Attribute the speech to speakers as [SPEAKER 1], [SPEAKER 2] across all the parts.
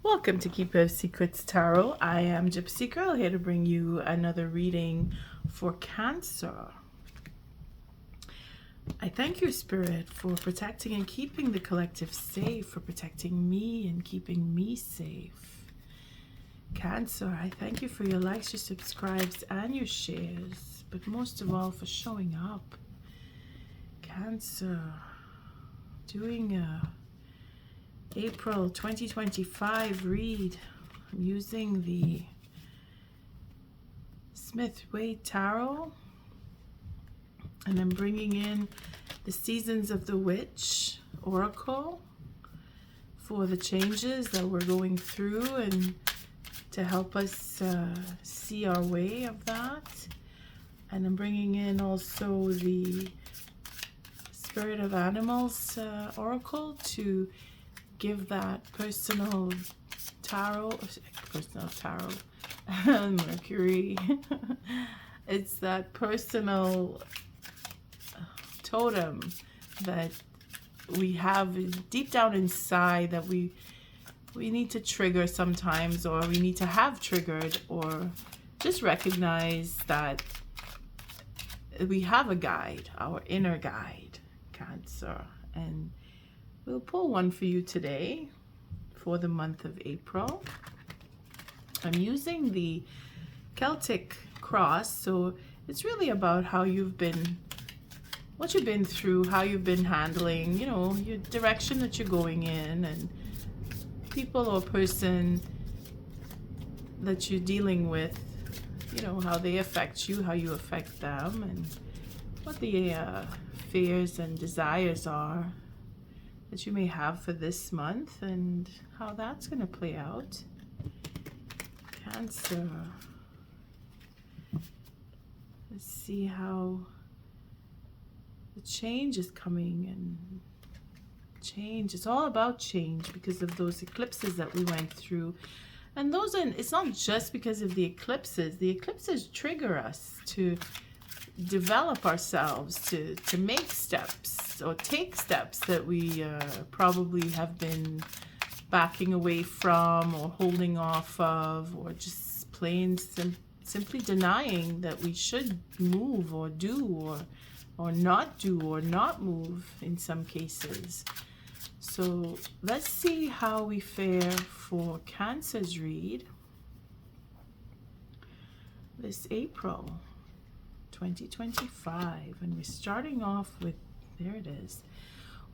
[SPEAKER 1] Welcome to Keeper Secrets Tarot. I am Gypsy Girl here to bring you another reading for Cancer. I thank you, Spirit, for protecting and keeping the collective safe, for protecting me and keeping me safe. Cancer, I thank you for your likes, your subscribes, and your shares, but most of all for showing up. Cancer, doing a April 2025 read. I'm using the Smith-Waite Tarot, and I'm bringing in the Seasons of the Witch Oracle for the changes that we're going through and to help us see our way of that. And I'm bringing in also the Spirit of Animals Oracle to give that personal tarot, Mercury. It's that personal totem that we have deep down inside that we need to trigger sometimes, or we need to have triggered, or just recognize that we have a guide, our inner guide, Cancer. And we'll pull one for you today for the month of April. I'm using the Celtic cross, so it's really about how you've been, what you've been through, how you've been handling, you know, your direction that you're going in, and people or person that you're dealing with, you know, how they affect you, how you affect them, and what the fears and desires are that you may have for this month, and how that's going to play out. Cancer. Let's see how the change is coming, and change, it's all about change because of those eclipses that we went through. And those are, it's not just because of the eclipses trigger us to develop ourselves, to make steps or take steps that we probably have been backing away from or holding off of, or just plain simply denying that we should move or do, or not do, or not move in some cases. So let's see how we fare for Cancer's read this April 2025, and we're starting off with, there it is,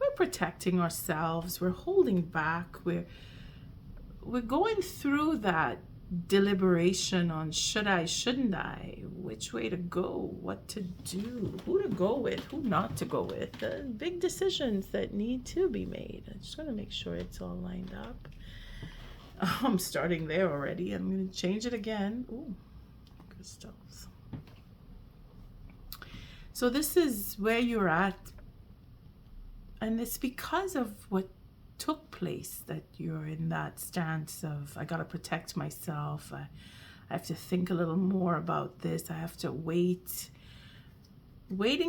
[SPEAKER 1] we're protecting ourselves, we're holding back, we're going through that deliberation on should I, shouldn't I, which way to go, what to do, who to go with, who not to go with, big decisions that need to be made. I just want to make sure it's all lined up. I'm starting there already. I'm going to change it again. Ooh, crystals. So this is where you're at, and it's because of what took place that you're in that stance of, I gotta protect myself, I have to think a little more about this, I have to waiting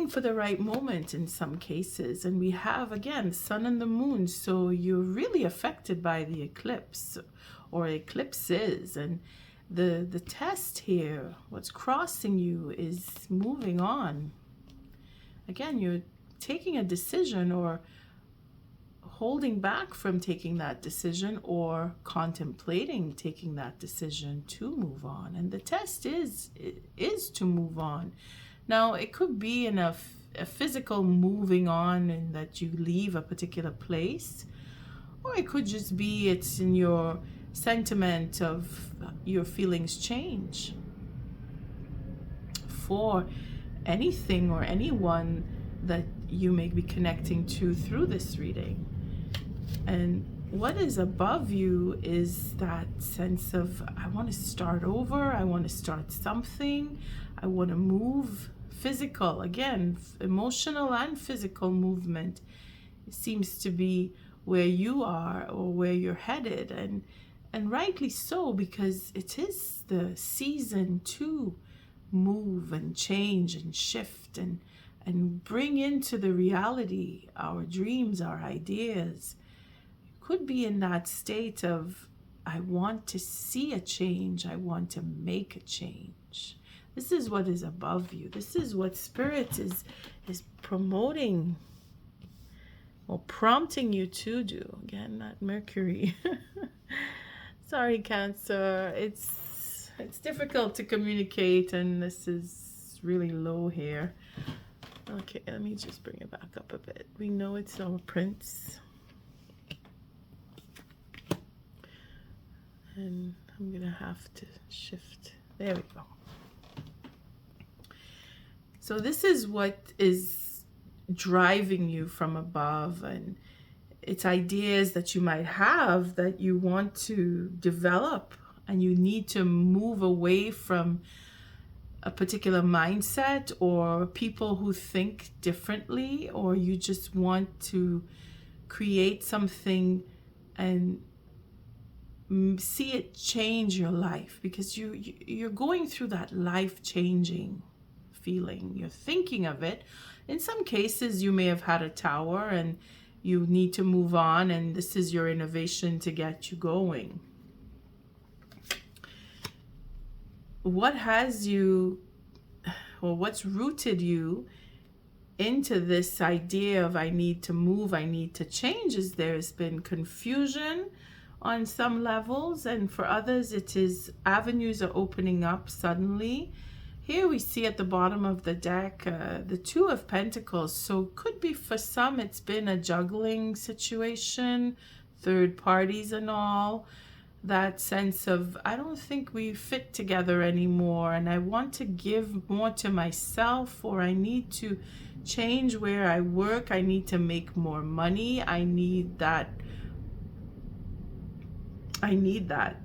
[SPEAKER 1] for the right moment in some cases. And we have, again, sun and the moon, so you're really affected by the eclipse or eclipses. And the test here, what's crossing you, is moving on. Again, you're taking a decision, or holding back from taking that decision, or contemplating taking that decision to move on. And the test is to move on. Now, it could be in a physical moving on, in that you leave a particular place, or it could just be it's in your sentiment of your feelings change for anything or anyone that you may be connecting to through this reading. And what is above you is that sense of, I want to start over, I want to start something, I want to move. Physical, again, emotional and physical movement, it seems to be where you are or where you're headed, and rightly so, because it is the season to move and change and shift and bring into the reality our dreams, our ideas. Could be in that state of I want to see a change. I want to make a change. This is what is above you. This is what Spirit is promoting or prompting you to do. Again, not Mercury. Sorry, Cancer. It's difficult to communicate, and this is really low here. Okay, let me just bring it back up a bit. We know it's our Prince. And I'm going to have to shift. There we go. So this is what is driving you from above, and it's ideas that you might have that you want to develop, and you need to move away from a particular mindset or people who think differently, or you just want to create something and see it change your life, because you're going through that life-changing feeling. You're thinking of it. In some cases, you may have had a tower and you need to move on, and this is your innovation to get you going. What has you, or what's rooted you into this idea of I need to move, I need to change, is there's been confusion on some levels, and for others it is avenues are opening up suddenly. Here we see at the bottom of the deck the Two of Pentacles. So could be for some it's been a juggling situation, third parties and all. That sense of I don't think we fit together anymore, and I want to give more to myself, or I need to change where I work, I need to make more money, I need that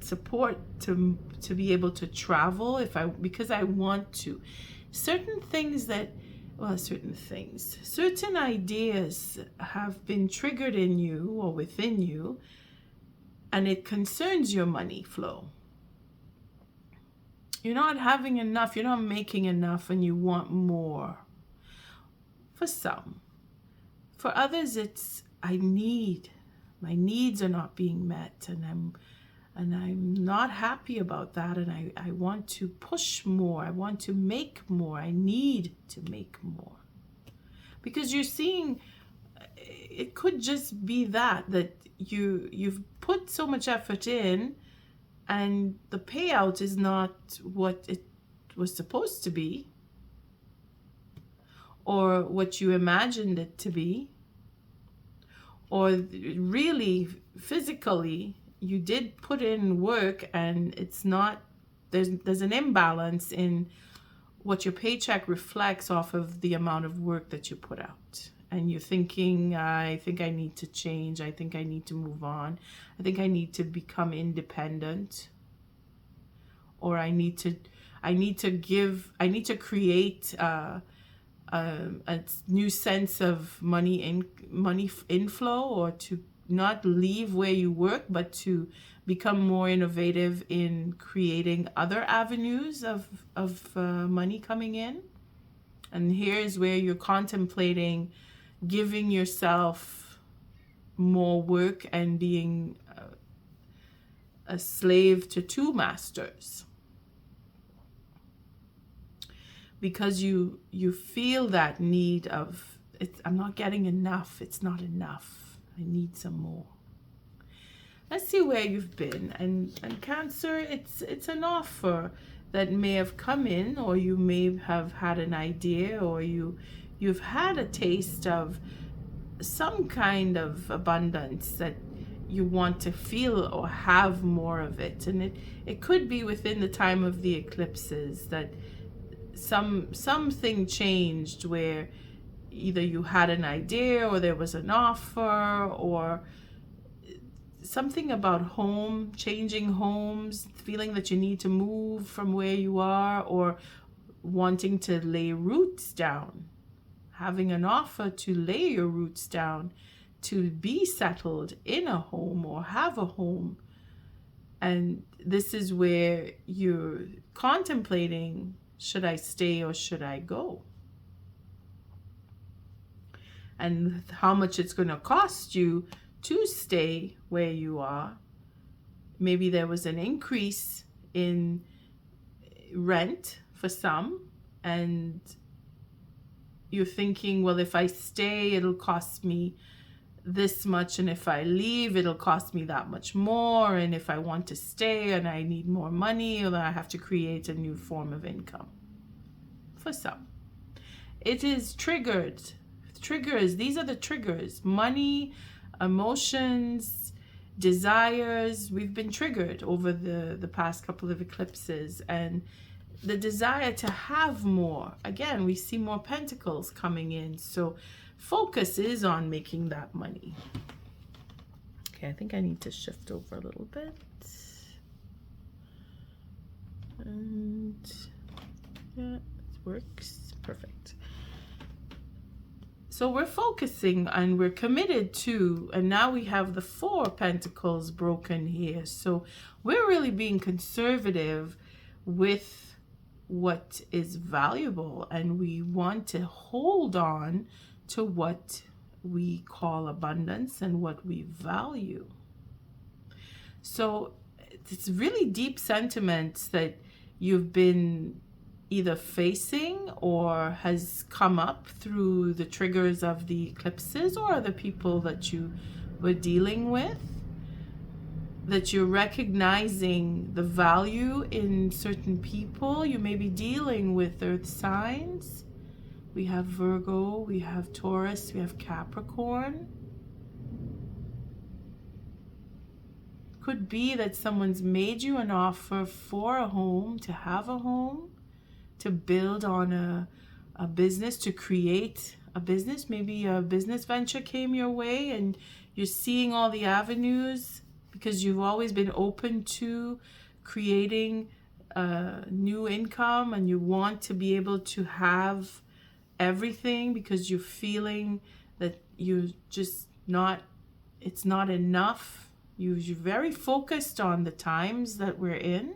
[SPEAKER 1] support to be able to travel because I want to. Certain ideas have been triggered in you or within you, and it concerns your money flow. You're not having enough, you're not making enough, and you want more. For some. For others, it's my needs are not being met, and I'm not happy about that, and I want to push more, I want to make more, I need to make more. Because you're seeing, it could just be that you've put so much effort in, and the payout is not what it was supposed to be, or what you imagined it to be, or really physically you did put in work and it's not, there's an imbalance in what your paycheck reflects off of the amount of work that you put out. And you're thinking, I think I need to change, I think I need to move on, I think I need to become independent, or I need to create a new sense of money inflow, or to not leave where you work, but to become more innovative in creating other avenues of money coming in. And here's where you're contemplating giving yourself more work and being a slave to two masters. Because you feel that need of, I'm not getting enough, it's not enough, I need some more. Let's see where you've been. And Cancer, it's an offer that may have come in, or you may have had an idea, or you've had a taste of some kind of abundance that you want to feel or have more of it. And it could be within the time of the eclipses that something changed, where either you had an idea, or there was an offer, or something about home, changing homes, feeling that you need to move from where you are, or wanting to lay roots down, having an offer to lay your roots down, to be settled in a home or have a home. And this is where you're contemplating, should I stay or should I go? And how much it's going to cost you to stay where you are maybe there was an increase in rent for some, and you're thinking, well, if I stay, it'll cost me this much, and if I leave, it'll cost me that much more, and if I want to stay and I need more money, then I have to create a new form of income. For some, it is triggers. These are the triggers: money, emotions, desires. We've been triggered over the past couple of eclipses, and the desire to have more. Again, we see more pentacles coming in, so focus is on making that money. Okay, I think I need to shift over a little bit. And yeah, it works. Perfect. So we're focusing and we're committed to, and now we have the 4 pentacles broken here. So we're really being conservative with what is valuable, and we want to hold on to what we call abundance and what we value. So it's really deep sentiments that you've been either facing or has come up through the triggers of the eclipses, or the people that you were dealing with, that you're recognizing the value in certain people. You may be dealing with earth signs. We have Virgo, we have Taurus, we have Capricorn. Could be that someone's made you an offer for a home, to have a home, to build on a business, to create a business. Maybe a business venture came your way and you're seeing all the avenues because you've always been open to creating new income, and you want to be able to have everything because you're feeling that you're just not, it's not enough. You're very focused on the times that we're in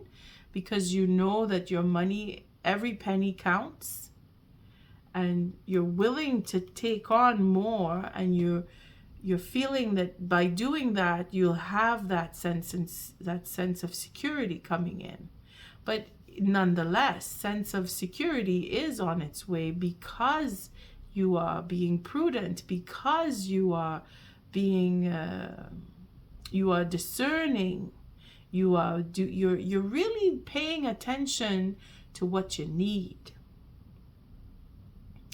[SPEAKER 1] because you know that your money, every penny counts, and you're willing to take on more, and you're feeling that by doing that you'll have that sense of security coming in. But nonetheless, sense of security is on its way because you are being prudent, because you are being you are discerning, you're really paying attention to what you need.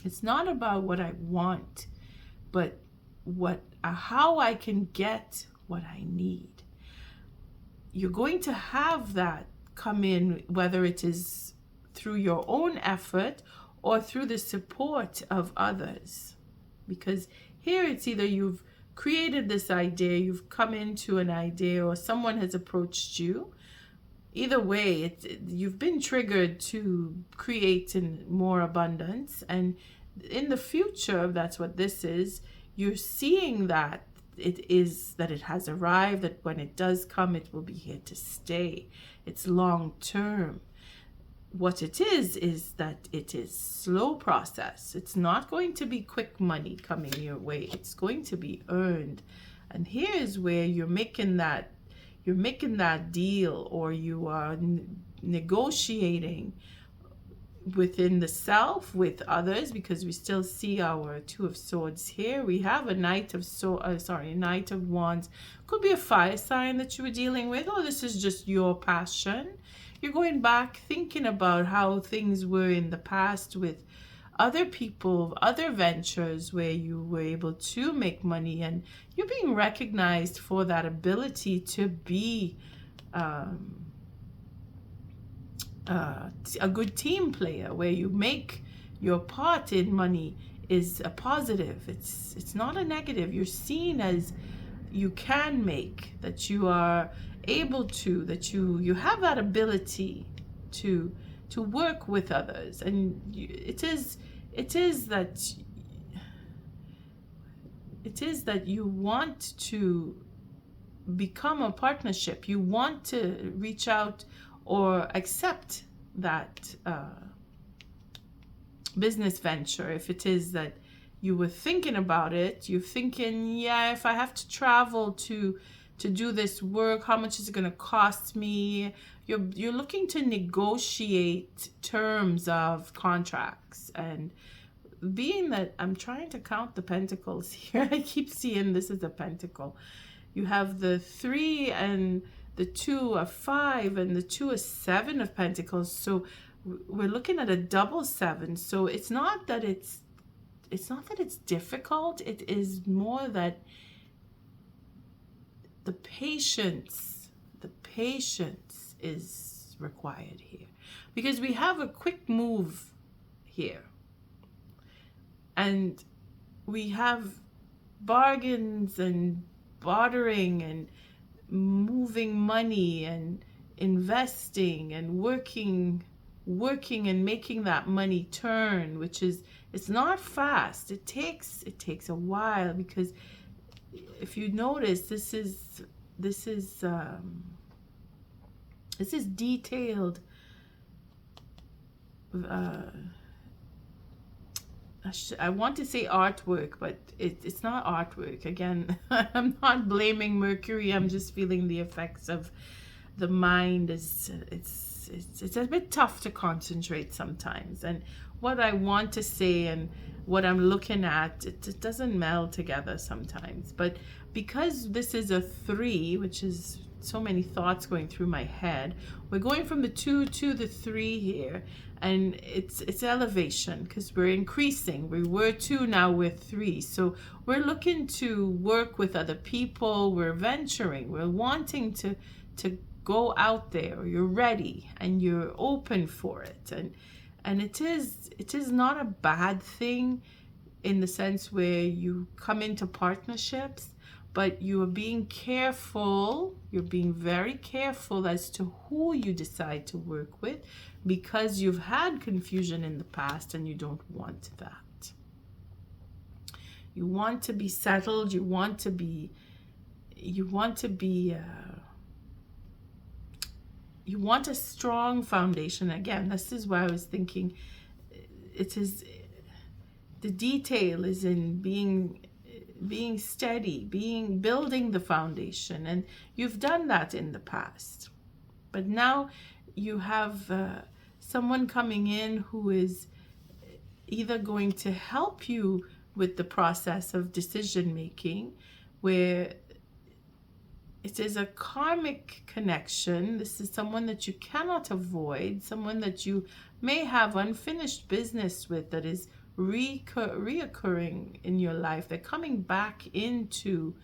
[SPEAKER 1] It's not about what I want, but how I can get what I need. You're going to have that come in, whether it is through your own effort or through the support of others. Because here it's either you've created this idea, you've come into an idea, or someone has approached you. Either way, you've been triggered to create more abundance, and in the future, that's what this is. You're seeing that it has arrived, that when it does come, it will be here to stay. It's long term. What it is that it is slow process. It's not going to be quick money coming your way. It's going to be earned. And here's where you're making that deal, or you are negotiating within the self with others, because we still see our 2 of Swords here. We have a Knight of Wands. Could be a fire sign that you were dealing with, or this is just your passion. You're going back thinking about how things were in the past with other people, other ventures where you were able to make money, and you're being recognized for that ability to be a good team player, where you make your part in money is a positive. It's not a negative. You're seen as you can make, that you are able to, that you have that ability to work with others, and it is that you want to become a partnership. You want to reach out or accept that business venture. If it is that you were thinking about it, you're thinking, yeah, if I have to travel to do this work? How much is it going to cost me? You're looking to negotiate terms of contracts. And being that I'm trying to count the pentacles here, I keep seeing this is a pentacle. You have the 3 and the 2 of 5 and the 2 of 7 of pentacles. So we're looking at a double 7. So it's not that it's difficult. It is more that the patience is required here, because we have a quick move here, and we have bargains and bartering and moving money and investing and working and making that money turn, which is, it's not fast. It takes a while, because if you notice, this is detailed. I want to say artwork, but it's not artwork. Again, I'm not blaming Mercury. I'm just feeling the effects of the mind. It's a bit tough to concentrate sometimes. And what I want to say and what I'm looking at, it doesn't meld together sometimes. But because this is a 3, which is so many thoughts going through my head, we're going from the 2 to the 3 here, and it's elevation, because we're increasing. We were 2, now we're 3. So we're looking to work with other people. We're venturing. We're wanting to go out there. You're ready and you're open for it, and it is not a bad thing in the sense where you come into partnerships, but you are being careful. You're being very careful as to who you decide to work with, because you've had confusion in the past and you don't want that. You want to be settled. You want to be you want a strong foundation. Again, this is why I was thinking the detail is in being steady, building the foundation, and you've done that in the past. But now you have someone coming in who is either going to help you with the process of decision making, where it is a karmic connection. This is someone that you cannot avoid, someone that you may have unfinished business with, that is reoccurring in your life. They're coming back in to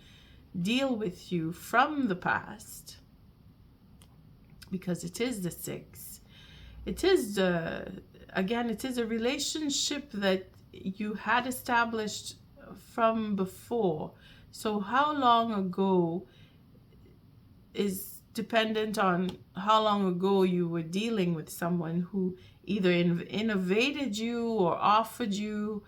[SPEAKER 1] deal with you from the past, because it is the 6. It is, again, it is a relationship that you had established from before. So how long ago is dependent on how long ago you were dealing with someone who either invaded you or offered you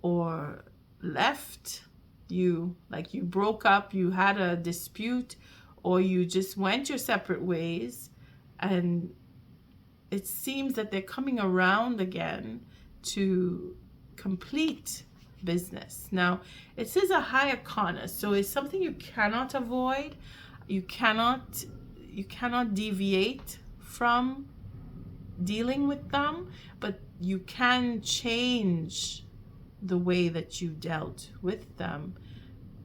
[SPEAKER 1] or left you, like you broke up, you had a dispute, or you just went your separate ways, and it seems that they're coming around again to complete business. Now, it says a high arcana, so it's something you cannot avoid. You cannot deviate from dealing with them, but you can change the way that you dealt with them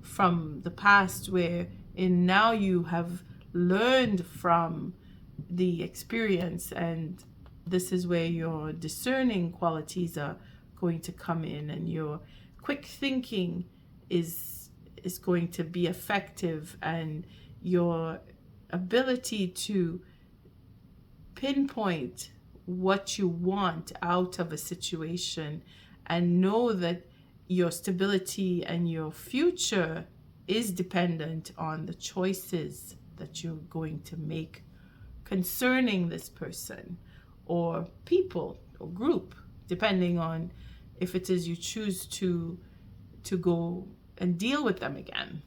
[SPEAKER 1] from the past, where in now you have learned from the experience, and this is where your discerning qualities are going to come in, and your quick thinking is going to be effective, and your ability to pinpoint what you want out of a situation and know that your stability and your future is dependent on the choices that you're going to make concerning this person or people or group, depending on if it is you choose to go and deal with them again.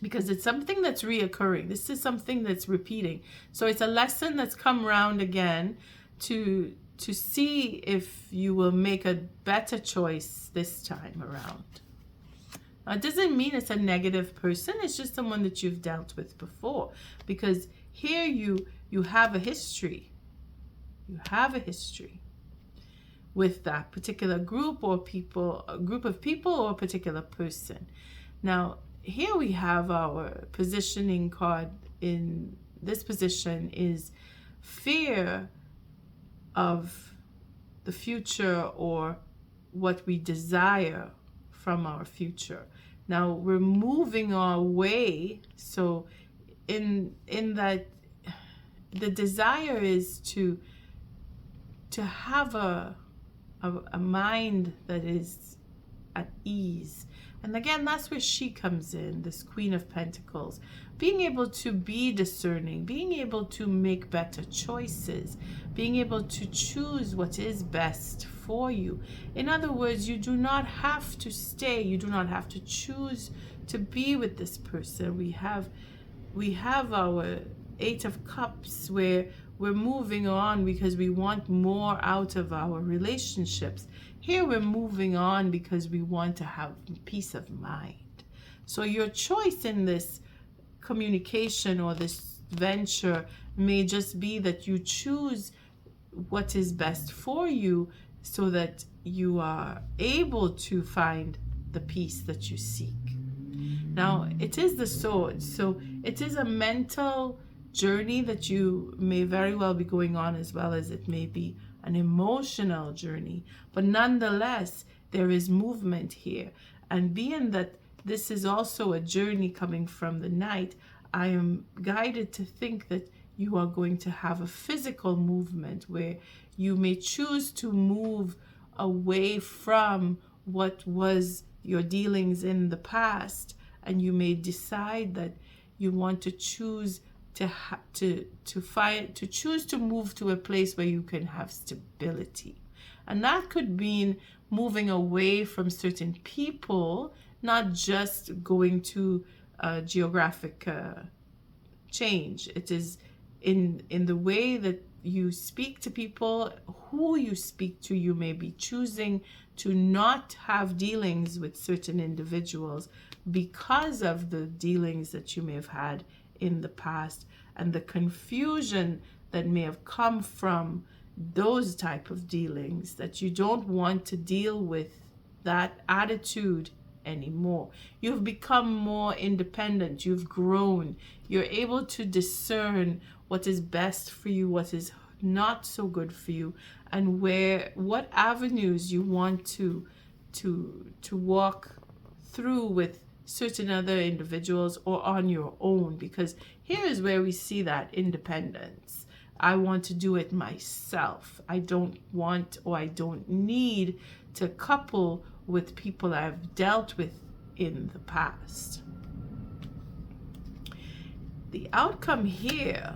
[SPEAKER 1] Because it's something that's reoccurring. This is something that's repeating. So it's a lesson that's come around again to see if you will make a better choice this time around. Now, it doesn't mean it's a negative person. It's just someone that you've dealt with before. Because here you have a history. You have a history with that particular group or people, a group of people or a particular person. Now, here we have our positioning card. In this position is fear of the future or what we desire from our future. Now we're moving our way. So in that, the desire is to have a mind that is at ease. And again, that's where she comes in, this Queen of Pentacles. Being able to be discerning, being able to make better choices, being able to choose what is best for you. In other words, you do not have to stay. You do not have to choose to be with this person. We have our Eight of Cups, where we're moving on because we want more out of our relationships. Here we're moving on because we want to have peace of mind. So your choice in this communication or this venture may just be that you choose what is best for you so that you are able to find the peace that you seek. Now, it is the sword, so it is a mental journey that you may very well be going on, as well as it may be an emotional journey. But nonetheless, there is movement here. And being that this is also a journey coming from the night, I am guided to think that you are going to have a physical movement where you may choose to move away from what was your dealings in the past, and you may decide that you want to choose to choose to move to a place where you can have stability. And that could mean moving away from certain people, not just going to a geographic change. It is in the way that you speak to people, who you speak to. You may be choosing to not have dealings with certain individuals because of the dealings that you may have had in the past and the confusion that may have come from those type of dealings, that you don't want to deal with that attitude anymore. You've become more independent. You've grown. You're able to discern what is best for you, what is not so good for you, and what avenues you want to walk through with certain other individuals or on your own. Because here is where we see that independence. I want to do it myself. I don't want, or I don't need to couple with people I've dealt with in the past. The outcome here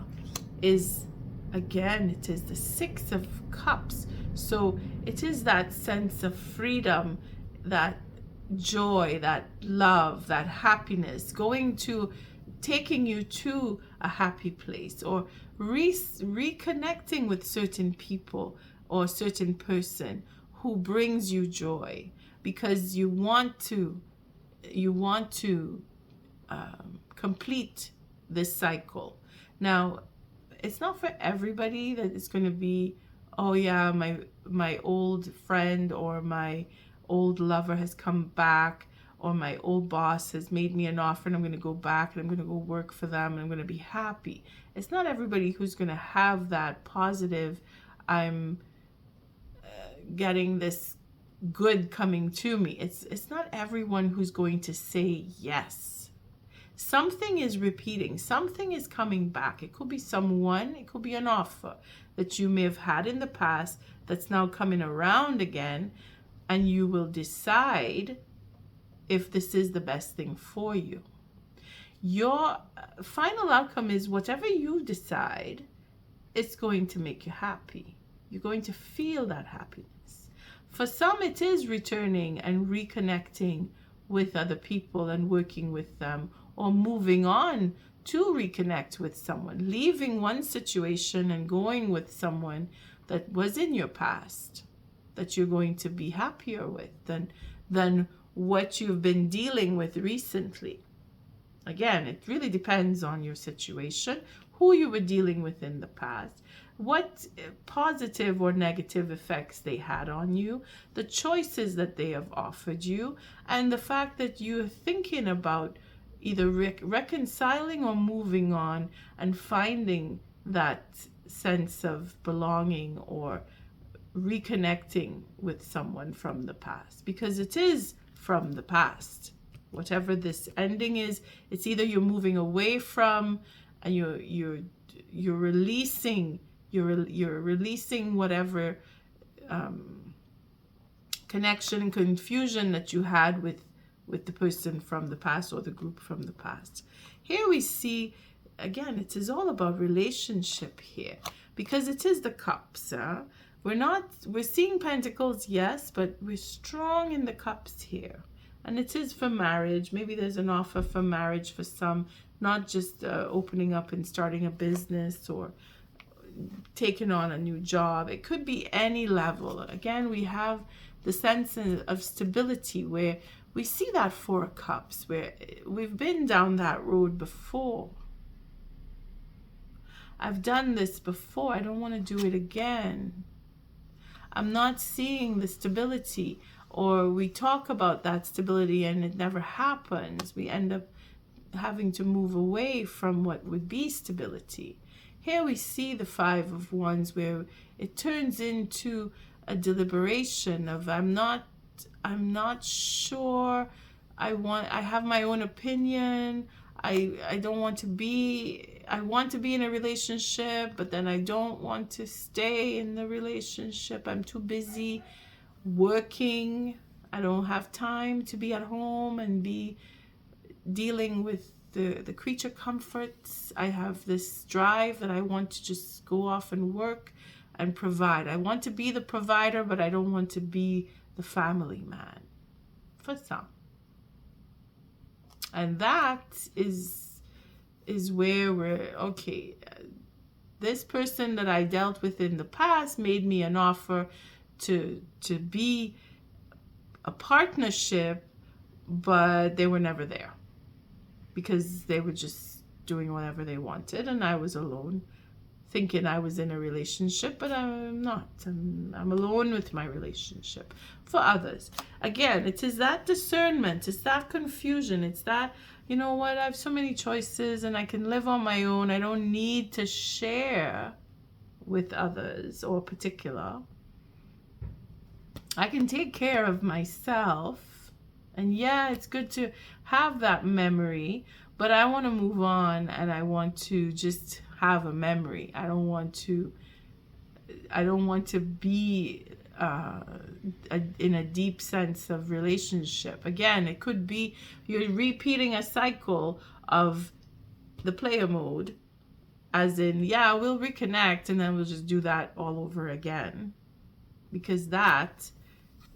[SPEAKER 1] is, again, it is the Six of Cups. So it is that sense of freedom, that joy, that love, that happiness, taking you to a happy place, or reconnecting with certain people or certain person who brings you joy, because you want to complete this cycle. Now, it's not for everybody that it's going to be, oh yeah, my old friend or my old lover has come back, or my old boss has made me an offer and I'm going to go back and I'm going to go work for them and I'm going to be happy. It's not everybody who's going to have that positive, I'm getting this good coming to me. It's not everyone who's going to say yes. Something is repeating. Something is coming back. It could be someone, it could be an offer that you may have had in the past that's now coming around again, and you will decide if this is the best thing for you. Your final outcome is whatever you decide, it's going to make you happy. You're going to feel that happiness. For some, it is returning and reconnecting with other people and working with them, or moving on to reconnect with someone, leaving one situation and going with someone that was in your past that you're going to be happier with than what you've been dealing with recently. Again, it really depends on your situation, who you were dealing with in the past, what positive or negative effects they had on you, the choices that they have offered you, and the fact that you're thinking about either reconciling or moving on and finding that sense of belonging or reconnecting with someone from the past, because it is from the past. Whatever this ending is, it's either you're moving away from and you're releasing you're releasing whatever connection and confusion that you had with the person from the past or the group from the past. Here we see again, it is all about relationship here, because it is the cups. We're seeing pentacles, yes, but we're strong in the cups here. And it is for marriage. Maybe there's an offer for marriage for some, not just opening up and starting a business or taking on a new job. It could be any level. Again, we have the sense of stability where we see that Four of Cups, where we've been down that road before. I've done this before. I don't want to do it again. I'm not seeing the stability, or we talk about that stability and it never happens. We end up having to move away from what would be stability. Here we see the Five of Wands, where it turns into a deliberation of I'm not sure. I have my own opinion. I don't want to be, I want to be in a relationship, but then I don't want to stay in the relationship. I'm too busy working. I don't have time to be at home and be dealing with the creature comforts. I have this drive that I want to just go off and work and provide. I want to be the provider, but I don't want to be the family man for some. And that is where we're, okay, this person that I dealt with in the past made me an offer to be a partnership, but they were never there because they were just doing whatever they wanted, and I was alone thinking I was in a relationship, but I'm not. I'm alone with my relationship. For others, again, it is that discernment, it's that confusion, it's that, you know what, I have so many choices and I can live on my own. I don't need to share with others or particular. I can take care of myself. And yeah, it's good to have that memory, but I want to move on and I want to just have a memory. I don't want to be in a deep sense of relationship. Again, it could be you're repeating a cycle of the player mode, as in, yeah, we'll reconnect and then we'll just do that all over again, because that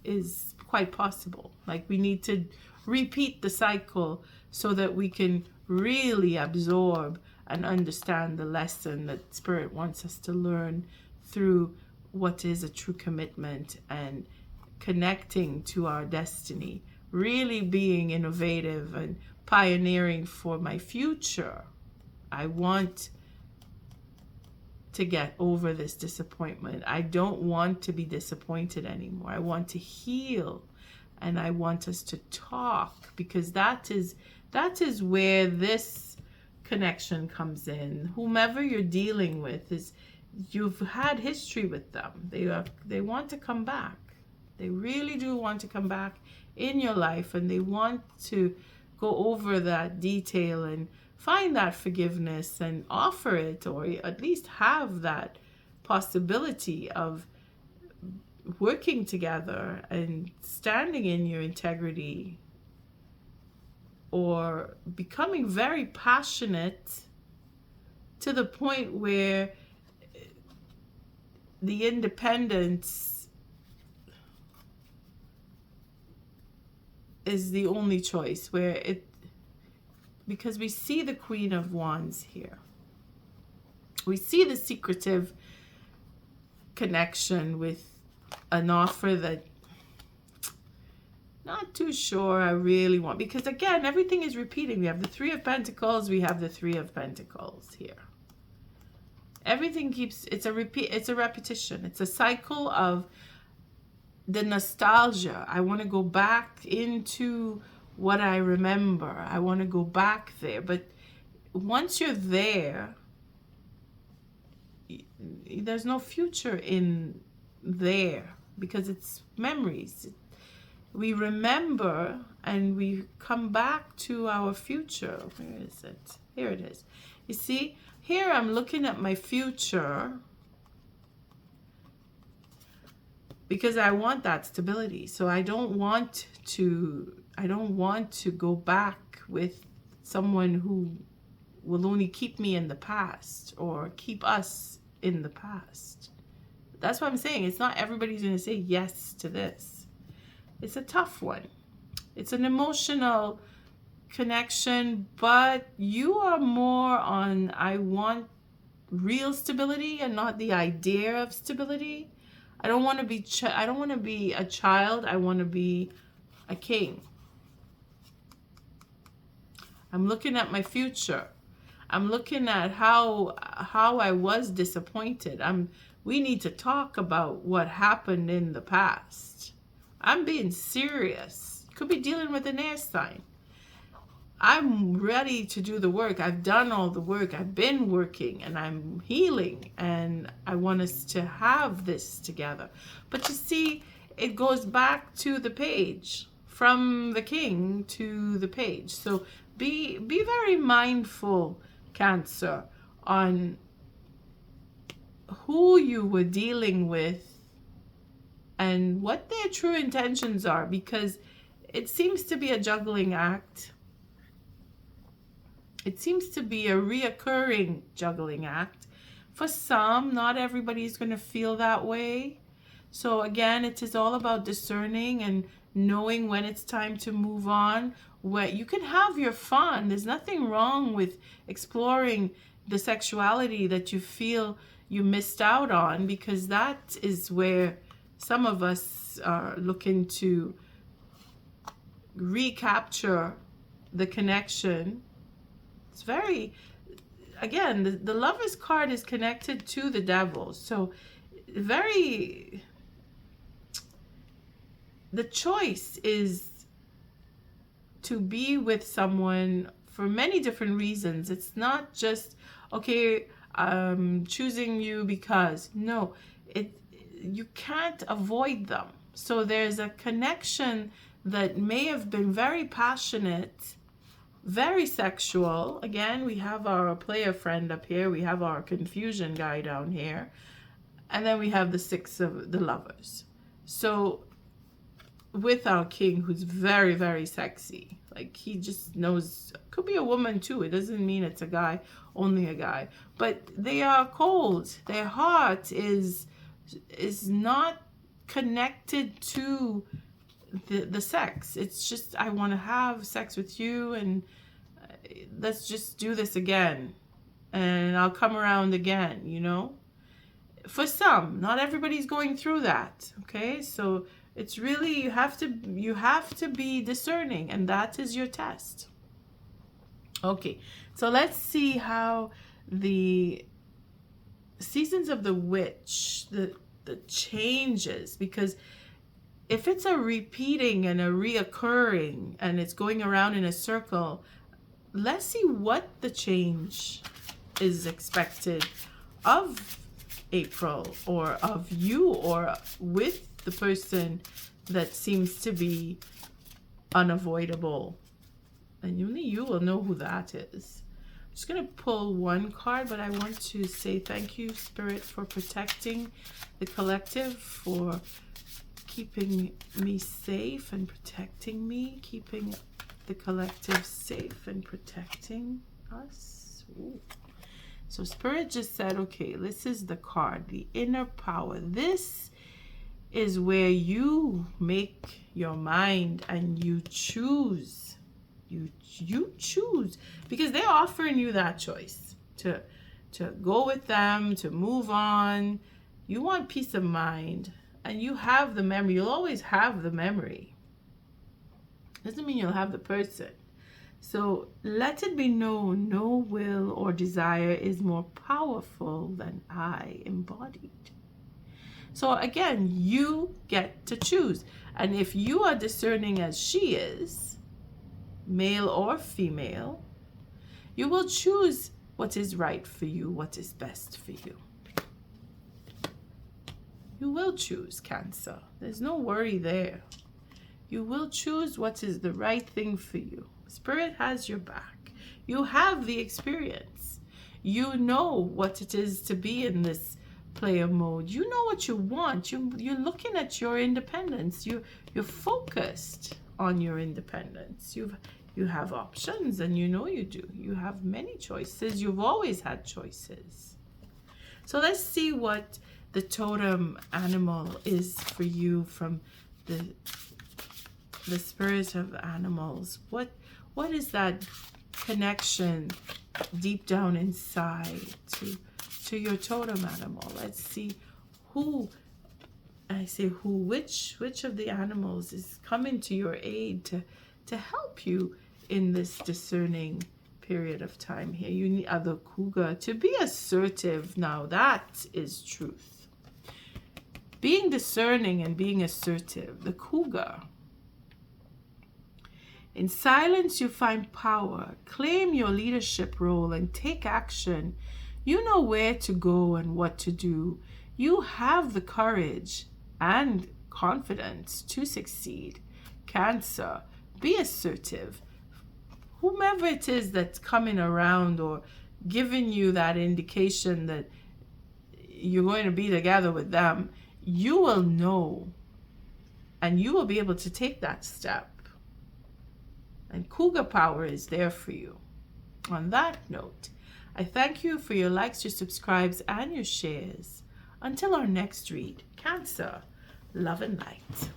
[SPEAKER 1] is quite possible. Like, we need to repeat the cycle so that we can really absorb and understand the lesson that Spirit wants us to learn through what is a true commitment and connecting to our destiny, really being innovative and pioneering for my future. I want to get over this disappointment. I don't want to be disappointed anymore. I want to heal, and I want us to talk, because that is where this connection comes in. Whomever you're dealing with, is you've had history with them. They want to come back. They really do want to come back in your life, and they want to go over that detail and find that forgiveness and offer it, or at least have that possibility of working together and standing in your integrity, or becoming very passionate to the point where the independence is the only choice, because we see the Queen of Wands here. We see the secretive connection with an offer that not too sure I really want, because again, everything is repeating. We have the Three of Pentacles, we have the Three of Pentacles here. Everything keeps, it's a repetition. It's a cycle of the nostalgia. I want to go back into what I remember. I want to go back there. But once you're there, there's no future in there because it's memories. We remember and we come back to our future. Where is it? Here it is. You see, here I'm looking at my future because I want that stability. So I don't want to go back with someone who will only keep me in the past or keep us in the past. That's what I'm saying. It's not everybody's going to say yes to this. It's a tough one. It's an emotional connection, but you are more on I want real stability and not the idea of stability. I don't want to be a child. I want to be a king. I'm looking at my future. I'm looking at how I was disappointed. We need to talk about what happened in the past. I'm being serious. Could be dealing with an air sign. I'm ready to do the work. I've done all the work. I've been working and I'm healing, and I want us to have this together. But you see, it goes back to the page, from the king to the page. So be very mindful, Cancer, on who you were dealing with and what their true intentions are, because it seems to be a juggling act. It seems to be a reoccurring juggling act. For some, not everybody's going to feel that way. So again, it is all about discerning and knowing when it's time to move on. Where you can have your fun. There's nothing wrong with exploring the sexuality that you feel you missed out on, because that is where some of us are looking to recapture the connection. It's very, again, the Lover's card is connected to the Devil. So the choice is to be with someone for many different reasons. It's not just, okay, I'm choosing you because, no, you can't avoid them. So there's a connection that may have been very passionate, very sexual. Again, we have our player friend up here. We have our confusion guy down here. And then we have the Six of the Lovers. So with our king, who's very, very sexy. Like, he just knows, could be a woman too. It doesn't mean it's a guy, only a guy. But they are cold. Their heart is not connected to the sex. It's just, I want to have sex with you, and let's just do this again. And I'll come around again, you know? For some, not everybody's going through that, okay? So it's really, you have to be discerning, and that is your test. Okay, so let's see how the Seasons of the Witch, the changes, because if it's a repeating and a reoccurring and it's going around in a circle, let's see what the change is expected of April, or of you, or with the person that seems to be unavoidable. And only you will know who that is. I'm just going to pull one card, but I want to say thank you, Spirit, for protecting the collective, for keeping me safe and protecting me, keeping the collective safe and protecting us. Ooh. So Spirit just said, okay, this is the card, the inner power. This is where you make your mind and you choose. You choose, because they're offering you that choice to go with them, to move on. You want peace of mind, and you have the memory. You'll always have the memory. Doesn't mean you'll have the person. So let it be known, no will or desire is more powerful than I embodied. So again, you get to choose. And if you are discerning as she is, male or female, you will choose what is right for you, what is best for you. You will choose, Cancer. There's no worry there. You will choose what is the right thing for you. Spirit has your back. You have the experience. You know what it is to be in this player mode. You know what you want. You're looking at your independence. You're focused on your independence. You have options, and you know you do. You have many choices. You've always had choices. So let's see what the totem animal is for you from the spirit of animals. What is that connection deep down inside to your totem animal? Let's see which of the animals is coming to your aid to help you in this discerning period of time here. You need the cougar to be assertive. Now that is truth. Being discerning and being assertive. The cougar. In silence, you find power. Claim your leadership role and take action. You know where to go and what to do. You have the courage and confidence to succeed. Cancer, be assertive. Whomever it is that's coming around or giving you that indication that you're going to be together with them, you will know and you will be able to take that step. And cougar power is there for you. On that note, I thank you for your likes, your subscribes, and your shares. Until our next read, Cancer, love and light.